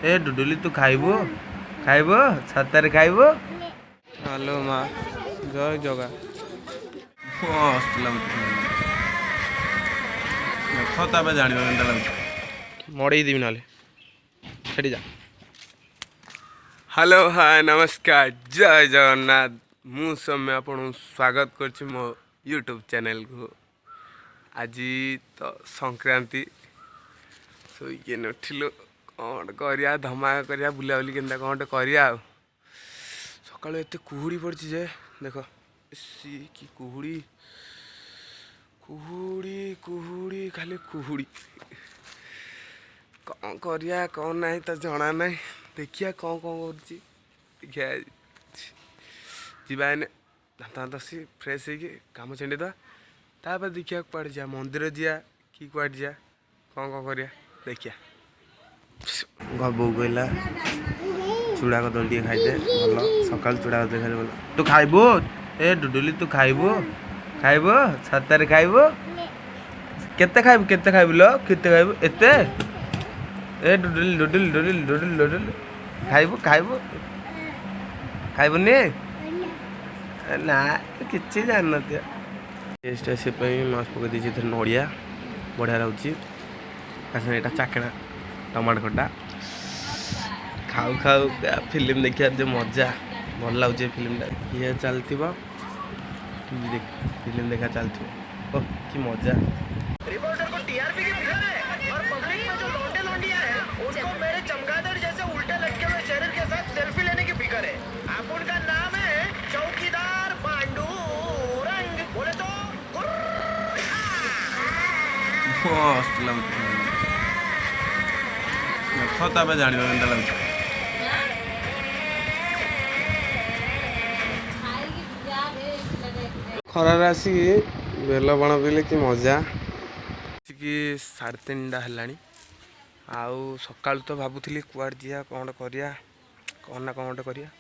ए डुडुली तू खाइबू खाइबू सତରେ ଖାଇବୁ। ହ୍ୟାଲୋ ମା ଜୟ ଜଗା ତାପରେ ଜାଣିବ କେନ୍ତା ଲାଗୁଛି ମଡ଼େଇ ଦେବି ନହେଲେ ସେଠି ଯା। ହ୍ୟାଲୋ ହାଏ ନମସ୍କାର ଜୟ ଜଗନ୍ନାଥ ମୁଁ ସୌମ୍ୟ ଆପଣଙ୍କୁ ସ୍ୱାଗତ କରୁଛି ମୋ ୟୁଟ୍ୟୁବ୍ ଚ୍ୟାନେଲ୍କୁ। ଆଜି ତ ସଂକ୍ରାନ୍ତି ଶୋଇକି ଉଠିଲୁ କ'ଣ କରିବା ଧମାକା କରିବା ବୁଲାବୁଲି କେନ୍ତା କ'ଣ ଗୋଟେ କରିବା ଆଉ। ସକାଳୁ ଏତେ କୁହୁଡ଼ି ପଡ଼ିଛି ଯେ ଦେଖ କି କୁହୁଡ଼ି କୁହୁଡ଼ି କୁହୁଡ଼ି ଖାଲି କୁହୁଡ଼ି କ'ଣ କରିବା କ'ଣ ନାହିଁ ତ ଜଣା ନାହିଁ। ଦେଖିବା କ'ଣ କରୁଛି ଦେଖିବା ଯିବା ଏନେ ଦାନ୍ତ ଦାନ୍ତ ଆସି ଫ୍ରେଶ୍ ହେଇକି କାମ ଛିଣ୍ଡେଇଦେବା ତାପରେ ଦେଖିବା କୁଆଡ଼େ ଯିବା ମନ୍ଦିର ଯିବା କି କୁଆଡ଼େ ଯିବା କ'ଣ କରିବା ଦେଖିବା। ବୋଉ କହିଲା ଚୁଡ଼ା କଦଳୀ ଟିକେ ଖାଇଦେ ଭଲ ସକାଳୁ ଚୁଡ଼ା କଦଳୀ ଖାଇଦେ ଭଲ। ତୁ ଖାଇବୁ ଏ ଡୁଡୁଲି ତୁ ଖାଇବୁ ଖାଇବୁ ସତରେ ଖାଇବୁ କେତେ ଖାଇବୁ ଲୋ କେତେ ଖାଇବୁ ଏତେ ଏ ଡୁଡୁଲି ଡୁଡୁଲି ଡୁଡୁଲି ଡୁଡୁଲି ଡୁଡୁଲି ଖାଇବୁ ଖାଇବୁ ଖାଇବୁନି ନା କିଛି ଜାଣିନଥିବ। ଟେଷ୍ଟ ଆସିବା ପାଇଁ ମାଛ ପକାଇ ଦେଇଛି ଏଥିରେ ନଡ଼ିଆ ବଢ଼ିଆ ଲାଗୁଛି ତା ସାଙ୍ଗେ ଏଇଟା ଚାକେଣା ଟମାଟୋ ଖଟା ଖାଉ ଖାଉ ଫିଲ୍ମ ଦେଖିବାର ଯେଉଁ ମଜା ଭଲ ଲାଗୁଛି ଏ ଫିଲ୍ମଟା ଇଏ ଚାଲିଥିବ ଫିଲ୍ମ ଦେଖା ଚାଲିଥିବ ଓ କି ମଜା। रिपोर्टर को टीआरपी की फिक्र है और पब्लिक में जो लौंडे लौंडियां हैं उनको मेरे चमगादड़ जैसे उल्टे लटके हुए शरीर के साथ सेल्फी लेने की फिक्र है। आप उनका नाम है चौकीदार पांडुरंग बोले तो मस्त लाଗୁଛି ଦେଖ ତାପରେ ଜାଣିବ କେନ୍ତା ଲାଗୁଛି। ଖରାରେ ଆସିକି ବେଲ ବାଣ ପିଇଲେ କି ମଜା। ଆସିକି 3:30 ହେଲାଣି ଆଉ ସକାଳୁ ତ ଭାବୁଥିଲି କୁଆଡ଼େ ଯିବା କ'ଣ କରିବା କ'ଣ ନା କ'ଣ ଗୋଟେ କରିବା।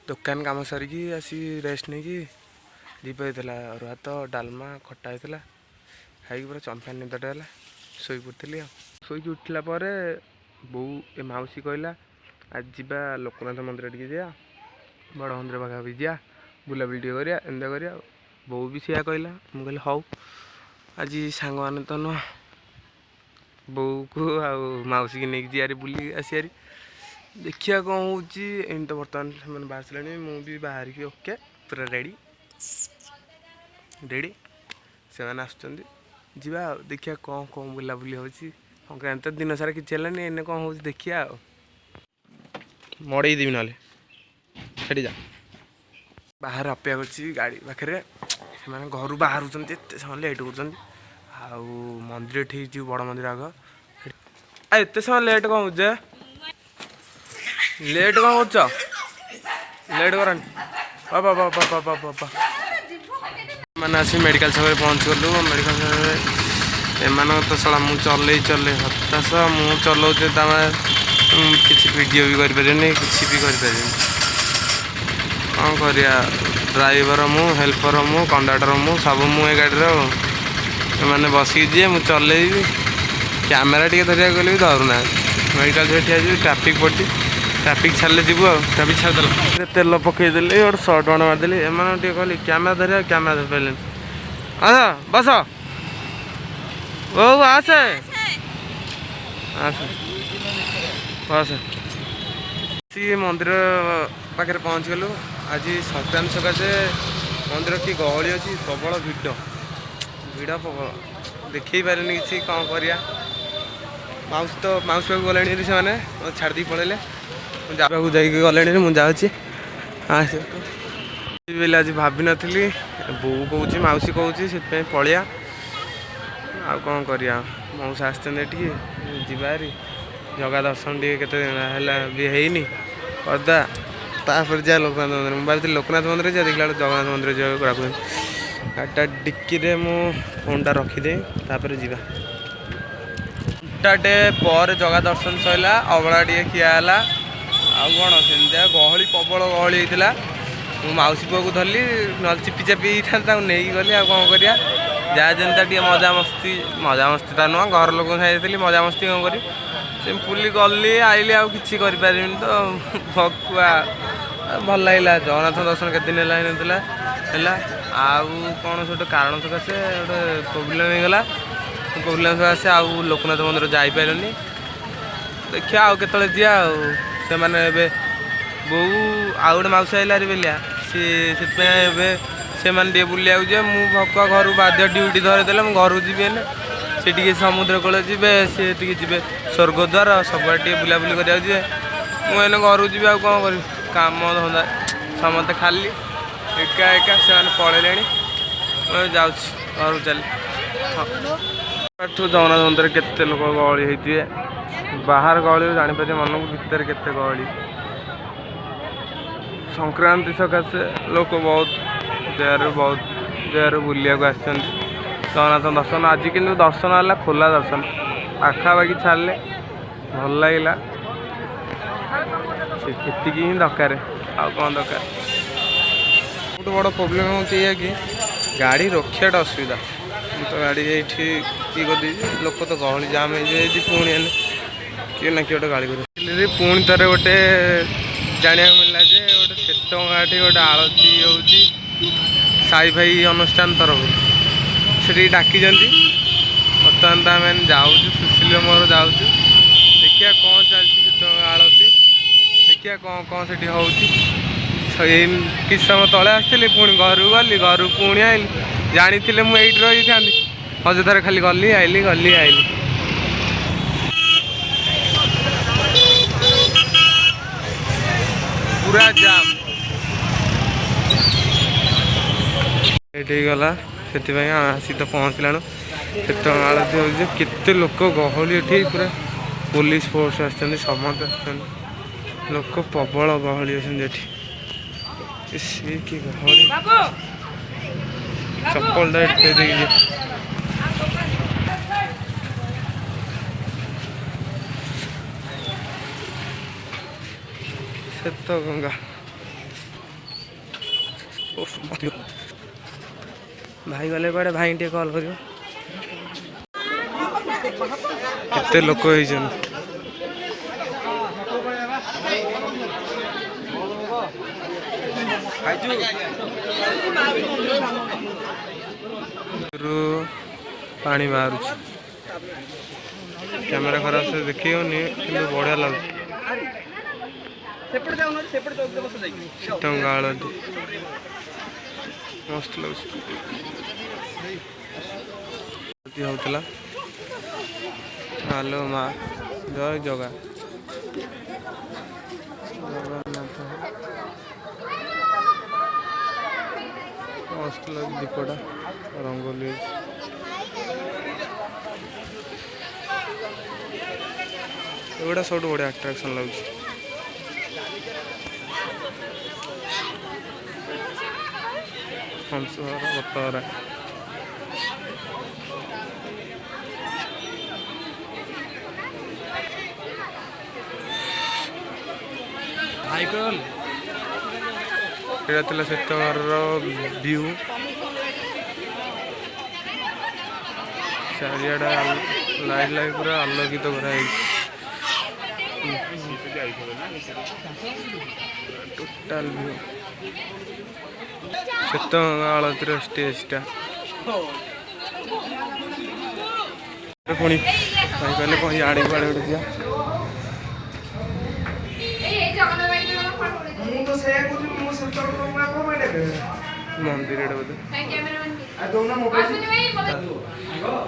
ଦୋକାନ କାମ ସାରିକି ଆସିକି ରେଷ୍ଟ ନେଇକି ଦୀପ ହେଇଥିଲା ଅରୁଆ ଭାତ ଡାଲମା ଖଟା ହେଇଥିଲା ଖାଇକି ପୁରା ଚମ୍ପା ନିଦଟା ହେଲା ଶୋଇ ପଡ଼ିଥିଲି ଆଉ। ଶୋଇକି ଉଠିଲା ପରେ ବୋଉ ଏ ମାଉସୀ କହିଲା ଆଜି ଯିବା ଲୋକନାଥ ମନ୍ଦିର ଟିକେ ଯିବା ବଡ଼ ମନ୍ଦିର ପାଖାପାଖି ଯିବା ବୁଲାବୁଲି ଟିକେ କରିବା ଏନ୍ତା କରିବା ଆଉ। ବୋଉ ବି ସେଇଆ କହିଲା ମୁଁ କହିଲି ହଉ ଆଜି ସାଙ୍ଗମାନେ ତ ନୁହଁ ବୋଉକୁ ଆଉ ମାଉସୀକି ନେଇକି ଯିବାରି ବୁଲି ଆସିବାରି ଦେଖିବା କ'ଣ ହେଉଛି। ଏମିତି ତ ବର୍ତ୍ତମାନ ସେମାନେ ବାହାରିଲାଣି ମୁଁ ବି ବାହାରିକି ଓକେ ପୁରା ରେଡ଼ି ସେମାନେ ଆସୁଛନ୍ତି ଯିବା ଆଉ ଦେଖିବା କ'ଣ କ'ଣ ବୁଲାବୁଲି ହେଉଛି। ସଂକ୍ରାନ୍ତି ତ ଦିନ ସାରା କିଛି ହେଲାନି ଏନେ କ'ଣ ହେଉଛି ଦେଖିବା ଆଉ। ମଡ଼େଇ ଦେବି ନହେଲେ ସେଠି ଯା। ବାହାରେ ଅପେକ୍ଷା କରୁଛି ଗାଡ଼ି ପାଖରେ ସେମାନେ ଘରୁ ବାହାରୁଛନ୍ତି ଏତେ ସମୟ ଲେଟ୍ କରୁଛନ୍ତି ଆଉ ମନ୍ଦିର ଠିକ୍ ଯିବୁ ବଡ଼ ମନ୍ଦିର ଆଗ ଏତେ ସମୟ ଲେଟ୍ କ'ଣ ହେଉଛି ଲେଟ୍ କ'ଣ କରୁଛ ଲେଟ୍ କରନି ବାବା ମାନେ ଆସି ମେଡ଼ିକାଲ ଛକରେ ପହଞ୍ଚିଗଲୁ। ମେଡ଼ିକାଲ ଛକରେ ଏମାନଙ୍କ ତ ଶଳା ମୁଁ ଚଲେଇ ହତାଶ ମୁଁ ଚଲାଉଛି ତମେ କିଛି ଭିଡ଼ିଓ ବି କରିପାରିବିନି କିଛି ବି କରିପାରିବିନି କ'ଣ କରିବା। ଡ୍ରାଇଭର ମୁଁ ହେଲ୍ପର ମୁଁ କଣ୍ଡକ୍ଟର ମୁଁ ସବୁ ମୁଁ ଏ ଗାଡ଼ିରେ ଆଉ ଏମାନେ ବସିକି ଯିଏ ମୁଁ ଚଲେଇବି କ୍ୟାମେରା ଟିକେ ଧରିବାକୁ ଗଲେ ବି ଧରୁନାହାନ୍ତି। ମେଡ଼ିକାଲ ଛକରେ ଠିଆ ହେଇଯିବି ଟ୍ରାଫିକ୍ ପଡ଼ିଛି ଟ୍ରାଫିକ୍ ଛାଡ଼ିଲେ ଯିବୁ ଆଉ ଟ୍ରାଫିକ୍ ଛାଡ଼ିଦେଲା ତେଲ ପକେଇଦେଲି ଗୋଟେ 100 ଟଙ୍କା ମାରିଦେଲି ଏମାନଙ୍କୁ ଟିକେ କହିଲି କ୍ୟାମେରା ଧରିବା କ୍ୟାମେରା ଧରିପାରିଲେନି। ଆସ ବସ ବୋଉ ଆସେ ବସ ସିଏ ମନ୍ଦିର ପାଖରେ ପହଞ୍ଚିଗଲୁ। ଆଜି ସଂକ୍ରାନ୍ତି ସକାଶେ ମନ୍ଦିର କି ଗହଳି ଅଛି ପ୍ରବଳ ଭିଡ଼ ପ୍ରବଳ ଦେଖେଇ ପାରିନି କିଛି କ'ଣ କରିବା। ମାଉସୀ ପାଖକୁ ଗଲେଣି ସେମାନେ ଛାଡ଼ି ଦେଇକି ପଳେଇଲେ ମୁଁ ପାଖକୁ ଯାଇକି ଗଲେଣି ମୁଁ ଯାଉଛି ବୋଲି ଆଜି ଭାବିନଥିଲି ବୋଉ କହୁଛି ମାଉସୀ କହୁଛି ସେଥିପାଇଁ ପଳେଇବା ଆଉ କ'ଣ କରିବା। ମାଉସୀ ଆସିଛନ୍ତି ଏଠିକି ଯିବା ହେରି ଜଗା ଦର୍ଶନ ଟିକେ କେତେ ଦିନ ହେଲା ବି ହେଇନି କରିଦେବା ତାପରେ ଯିବା ଲୋକନାଥ ମନ୍ଦିର। ମୁଁ ଭାବିଥିଲି ଲୋକନାଥ ମନ୍ଦିର ଯିବା ଦେଖିଲା ବେଳକୁ ଜଗନ୍ନାଥ ମନ୍ଦିର ଯିବାକୁ ଡାକୁଛନ୍ତି। ଗାଡ଼ିଟା ଡିକିରେ ମୁଁ ଫୋନ୍ଟା ରଖିଦେଇ ତାପରେ ଯିବା। ଘଣ୍ଟାଟେ ପରେ ଜଗା ଦର୍ଶନ ସରିଲା ଅବଢ଼ା ଟିକେ ଖିଆ ହେଲା ଆଉ କ'ଣ ସେମିତିଆ ଗହଳି ପ୍ରବଳ ଗହଳି ହେଇଥିଲା। ମୁଁ ମାଉସୀ ପୁଅକୁ ଧରିଲି ନହେଲେ ଚିପି ଚାପି ହେଇଥାନ୍ତି ତାକୁ ନେଇକି ଗଲି ଆଉ କ'ଣ କରିବା। ଯାହା ଯେମିତି ଟିକେ ମଜାମସ୍ତି ତ ନୁହଁ ଘର ଲୋକଙ୍କ ସାଙ୍ଗେ ଯାଇଥିଲି ମଜାମସ୍ତି କ'ଣ କରିବି ସିମ୍ପୁଲି ଗଲି ଆଇଲି ଆଉ କିଛି କରିପାରିବିନି ତ ଭକୁଆ ଭଲ ଲାଗିଲା। ଜଗନ୍ନାଥ ଦର୍ଶନ କେତେ ଦିନ ହେଲା ହେଇନଥିଲା ହେଲା। ଆଉ କ'ଣ ସେ ଗୋଟେ କାରଣ ସକାଶେ ଗୋଟେ ପ୍ରୋବ୍ଲେମ୍ ହେଇଗଲା। ପ୍ରୋବ୍ଲେମ୍ ସକାଶେ ଆଉ ଲୋକନାଥ ମନ୍ଦିର ଯାଇପାରିଲୁନି। ଦେଖିବା ଆଉ କେତେବେଳେ ଯିବା ଆଉ। ସେମାନେ ଏବେ ବୋଉ ଆଉ ଗୋଟେ ମାଉସୀ ଆଇଲାରି ବେଲିଆ ସିଏ ସେଥିପାଇଁ ଏବେ ସେମାନେ ଟିକେ ବୁଲିବାକୁ ଯିବେ। ମୁଁ ଭକୁଆ ଘରୁ ବାଧ୍ୟ ଡ୍ୟୁଟି ଧରିଦେଲେ ମୁଁ ଘରକୁ ଯିବି ହେଲେ ସେ ଟିକେ ସମୁଦ୍ର କୂଳ ଯିବେ, ସିଏ ଟିକେ ଯିବେ ସ୍ୱର୍ଗଦ୍ୱାର ସବୁଆଡ଼େ ଟିକେ ବୁଲାବୁଲି କରିବାକୁ ଯିବେ। ମୁଁ ଏଇନେ ଘରକୁ ଯିବି ଆଉ କ'ଣ କରିବି, କାମ ଧନ୍ଦା ସମସ୍ତେ ଖାଲି ଏକା ଏକା ସେମାନେ ପଳେଇଲେଣି। ମୁଁ ଯାଉଛି ଘରକୁ ଚାଲି। ଏଠୁ ଜଗନ୍ନାଥ ମନ୍ଦିରରେ କେତେ ଲୋକ ଗହଳି ହେଇଥିବେ, ବାହାର ଗହଳିରୁ ଜାଣିପାରିବେ ମନକୁ ଭିତରେ କେତେ ଗହଳି। ସଂକ୍ରାନ୍ତି ସକାଶେ ଲୋକ ବହୁତ ଜାଗାରୁ ବୁଲିବାକୁ ଆସିଛନ୍ତି ଜଗନ୍ନାଥ ଦର୍ଶନ। ଆଜି କିନ୍ତୁ ଦର୍ଶନ ହେଲା ଖୋଲା ଦର୍ଶନ, ପାଖାପାଖି ଛାଡ଼ିଲେ ଭଲ ଲାଗିଲା। ସେତିକି ହିଁ ଦରକାର, ଆଉ କ'ଣ ଦରକାର। ସବୁଠୁ ବଡ଼ ପ୍ରୋବ୍ଲେମ୍ ହେଉଛି ଏଇଆ କି ଗାଡ଼ି ରଖିବାଟା ଅସୁବିଧା। ମୁଁ ତ ଗାଡ଼ି ଏଇଠି ଇଏ କରିଦେଇଛି, ଲୋକ ତ ଗହଳି ଜାମ୍ ହେଇଯାଇଛି। ପୁଣି ହେଲେ କିଏ ନା କିଏ ଗୋଟେ ଗାଡ଼ି କରିବ। ପୁଣି ଥରେ ଗୋଟେ ଜାଣିବାକୁ ମିଳିଲା ଯେ ଗୋଟେ ଶ୍ଵେତଗଙ୍ଗାଠି ଗୋଟେ ଆଳତୀ ହେଉଛି ସାଇ ଭାଇ ଅନୁଷ୍ଠାନ ତରଫରୁ, ସେଠିକି ଡାକିଛନ୍ତି। ବର୍ତ୍ତମାନ ତ ଆମେ ଯାଉଛୁ, ସୁଶୀଲ ମୋର ଯାଉଛୁ, ଦେଖିବା କ'ଣ ଚାଲିଛି ଶ୍ଵେତଗଙ୍ଗା ଆଳତୀ, ଦେଖିବା କ'ଣ ସେଠି ହେଉଛି। କିଛି ସମୟ ତଳେ ଆସିଥିଲି, ପୁଣି ଘରକୁ ଗଲି, ଘରକୁ ପୁଣି ଆଇଲି। ଜାଣିଥିଲେ ମୁଁ ଏଇଠି ରହିଥାନ୍ତି, ଅଯଥାରେ ଖାଲି ଗଲି ଆଇଲି। ପୁରା ଜାମ୍ ଏଇଠି ଗଲା। ସେଥିପାଇଁ ଆସି ତ ପହଞ୍ଚିଲାଣି। ଶ୍ଵେତଗଙ୍ଗା ଆଳତୀ ହେଉଛି, କେତେ ଲୋକ ଗହଳି ଏଠି, ପୁରା ପୋଲିସ ଫୋର୍ସ ଆସିଛନ୍ତି, ସମସ୍ତେ ଆସିଛନ୍ତି। ଲୋକ ପ୍ରବଳ ଗହଳି ଅଛନ୍ତି ଏଠି। ସେ କି ଗହଳି, ଚପଲଟା ଏଠି ଦେଇକି ଶ୍ଵେତଗଙ୍ଗା। ଭାଇ ଗଲେ କୁଆଡ଼େ, ଭାଇ ଟିକେ କଲ୍ କରିବ। କେତେ ଲୋକ ହେଇଛନ୍ତି। ପାଣି ବାହାରୁଛି, କ୍ୟାମେରା ଖରାପ ସେ ଦେଖି ହେଉନି, କିନ୍ତୁ ବଢ଼ିଆ ଲାଗୁଛି। ଶ୍ଵେତଗଙ୍ଗା ଆଳତୀ ମସ୍ତ ଲାଗୁଛି। ଆଳତୀ ହେଉଥିଲା। ଆଲୋ ମା, ଜୟ ଜଗା ଜଗନ୍ନାଥ। ମସ୍ତ ଲାଗୁଛି, ଦୀପଟା ରଙ୍ଗୋଲି ହେଇଛି। ଏଗୁଡ଼ା ସବୁଠୁ ବଢ଼ିଆ ଆଟ୍ରାକ୍ସନ୍ ଲାଗୁଛି। ହଂସହରା, ବତହରା, ଏଇଟା ଥିଲା ଶ୍ଵେତଗଙ୍ଗାର ଭିଉ। ଚାରିଆଡ଼େ ଲାଇଟ୍ ପୁରା ଆଲୋକିତ କରାଯାଇଛି। ଟୋଟାଲ ଭିଉ ଶ୍ଵେତଗଙ୍ଗା ଆଳତୀର ଷ୍ଟେଜଟା। ପୁଣି ଭାଇ କହିଲେ କ'ଣ ଇଆଡ଼େ କୁଆଡ଼େ ଗୋଟେ ଯିବା। ମନ୍ଦିର ଏଇଟା ବୋଧେ,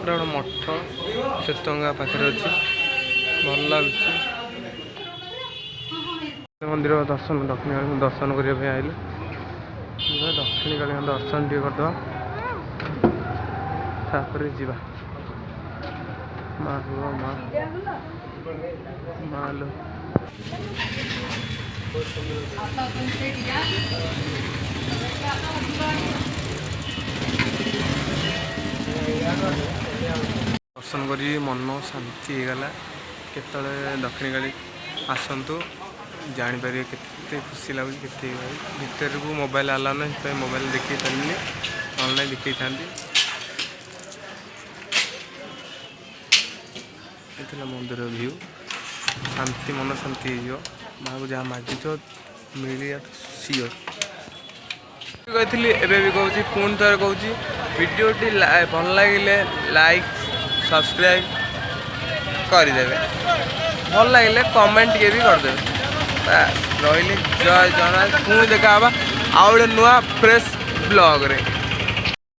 ଗୋଟେ ମଠ ଶ୍ଵେତଗଙ୍ଗା ପାଖରେ ଅଛି, ଭଲ ଲାଗୁଛି। ମନ୍ଦିର ଦକ୍ଷିଣକାଳୀଙ୍କୁ ଦର୍ଶନ କରିବା ପାଇଁ ଆଇଲେ। ଦକ୍ଷିଣକାଳୀଙ୍କ ଦର୍ଶନ ଟିକେ କରିଦେବା, ତାପରେ ଯିବା। ମାଲୋ ଦର୍ଶନ କରି ମନ ଶାନ୍ତି ହେଇଗଲା। କେତେବେଳେ ଦକ୍ଷିଣକାଳୀ ଆସନ୍ତୁ, ଜାଣିପାରିବେ କେତେ ଖୁସି ଲାଗୁଛି, କେତେ ଭିତରକୁ ମୋବାଇଲ ଆଲାଉ ନାହିଁ, ସେଥିପାଇଁ ମୋବାଇଲ ଦେଖେଇ ପାରିଲିନି, ଅନଲାଇନ୍ ଦେଖେଇଥାନ୍ତି। ଏ ଥିଲା ମନ୍ଦିର ଭିଉ। ଶାନ୍ତି ମନ ଶାନ୍ତି ହେଇଯିବ। ମାଆକୁ ଯାହା ମାଗିଥିବ ମିଳିବା ସିଓର। କହିଥିଲି ଏବେ ବି କହୁଛି, ପୁଣି ଥରେ କହୁଛି, ଭିଡ଼ିଓଟି ଭଲ ଲାଗିଲେ ଲାଇକ୍ ସବସ୍କ୍ରାଇବ୍ କରିଦେବେ, ଭଲ ଲାଗିଲେ କମେଣ୍ଟ ଟିକେ ବି କରିଦେବେ। ରହିଲି, ଜୟ ଜଗନ୍ନାଥ। ପୁଣି ଦେଖା ହେବା ଆଉ ଗୋଟେ ନୂଆ ଫ୍ରେଶ୍ ବ୍ଲଗ୍ରେ।